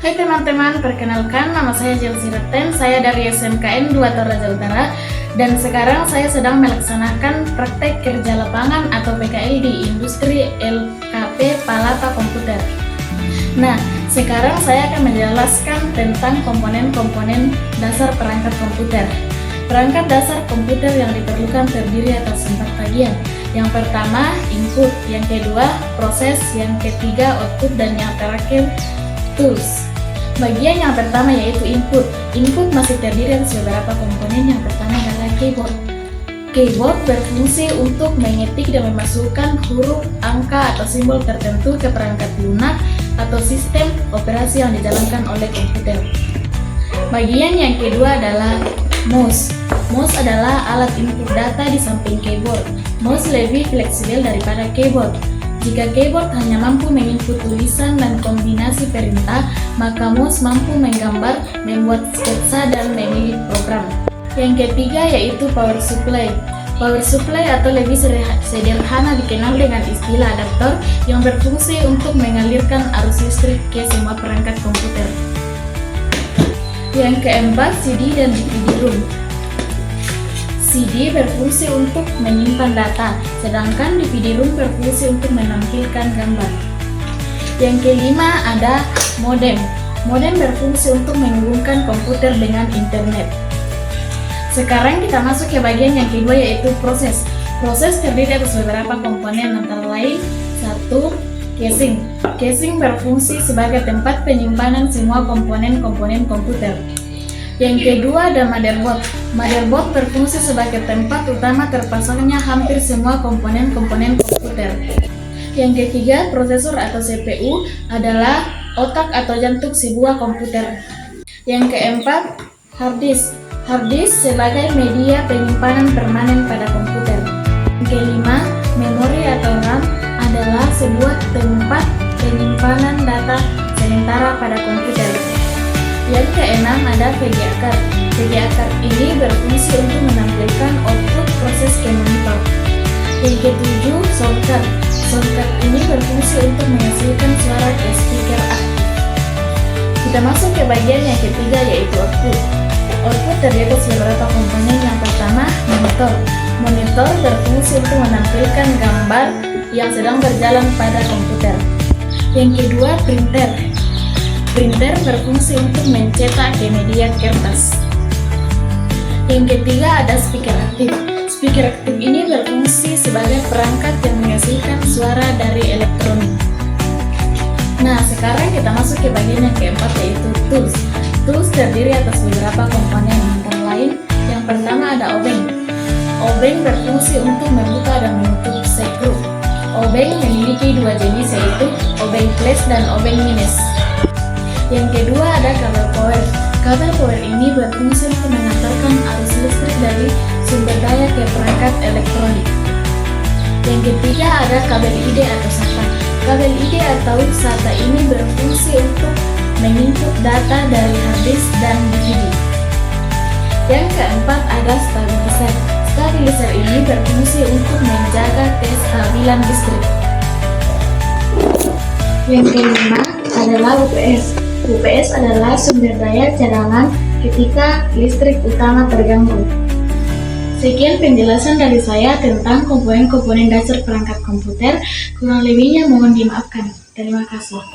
Hai teman-teman, perkenalkan nama saya Chelsea Raten, saya dari SMKN 2 Toraja Utara dan sekarang saya sedang melaksanakan praktek kerja lapangan atau PKL di industri LKP Palapa Komputer. Nah, sekarang saya akan menjelaskan tentang komponen-komponen dasar perangkat komputer. Perangkat dasar komputer yang diperlukan terdiri atas 4 bagian. Yang pertama, input, yang kedua, proses, yang ketiga, output, dan yang terakhir, tools. Bagian yang pertama yaitu input. Input masih terdiri dari beberapa komponen. Yang pertama adalah keyboard. Keyboard berfungsi untuk mengetik dan memasukkan huruf, angka, atau simbol tertentu ke perangkat lunak atau sistem operasi yang dijalankan oleh komputer. Bagian yang kedua adalah mouse. Mouse adalah alat input data di samping keyboard. Mouse lebih fleksibel daripada keyboard. Jika keyboard hanya mampu menginput tulisan dan kombinasi perintah, maka mouse mampu menggambar, membuat sketsa, dan memilih program. Yang ketiga yaitu power supply. Power supply atau lebih sederhana dikenal dengan istilah adaptor yang berfungsi untuk mengalirkan arus listrik ke semua perangkat komputer. Yang keempat, CD dan DVD-ROM. CD berfungsi untuk menyimpan data, sedangkan DVD-ROM berfungsi untuk menampilkan gambar. Yang kelima ada modem. Modem berfungsi untuk menghubungkan komputer dengan internet. Sekarang kita masuk ke bagian yang kedua yaitu proses. Proses terdiri atas beberapa komponen antara lain 1. Casing. Casing berfungsi sebagai tempat penyimpanan semua komponen-komponen komputer. Yang kedua ada motherboard. Motherboard berfungsi sebagai tempat utama terpasangnya hampir semua komponen-komponen komputer. Yang ketiga, prosesor atau CPU adalah otak atau jantung sebuah komputer. Yang keempat, hard disk. Hard disk sebagai media penyimpanan permanen pada komputer. Yang kelima, memori atau RAM adalah sebuah tempat penyimpanan data sementara pada komputer. Yang keenam ada VGA card. VGA card ini berfungsi untuk menampilkan output proses ke monitor. Yang ketujuh, sound card. Sound card ini berfungsi untuk menghasilkan suara ke speaker aktif. Kita masuk ke bagian yang ketiga yaitu output. Output terdiri atas beberapa komponen. Yang pertama, monitor. Monitor berfungsi untuk menampilkan gambar yang sedang berjalan pada komputer. Yang kedua, printer. Printer berfungsi untuk mencetak ke media kertas. Yang ketiga ada speaker aktif. Speaker aktif ini berfungsi sebagai perangkat yang menghasilkan suara dari elektronik. Nah, sekarang kita masuk ke bagian yang keempat yaitu tools. Tools terdiri atas beberapa komponen antara lain. Yang pertama ada obeng. Obeng berfungsi untuk membuka dan menutup sekrup. Obeng memiliki dua jenis yaitu obeng flash dan obeng minus. Yang kedua ada kabel power. Kabel power ini berfungsi untuk mengantarkan arus listrik dari sumber daya ke perangkat elektronik. Yang ketiga ada kabel ID atau SATA. Kabel ID atau SATA ini berfungsi untuk menginput data dari hard disk dan DVD. Yang keempat ada stabilizer. Stabilizer ini berfungsi untuk menjaga kestabilan listrik. Yang kelima adalah UPS. UPS adalah sumber daya cadangan ketika listrik utama terganggu. Sekian penjelasan dari saya tentang komponen-komponen dasar perangkat komputer. Kurang lebihnya mohon dimaafkan. Terima kasih.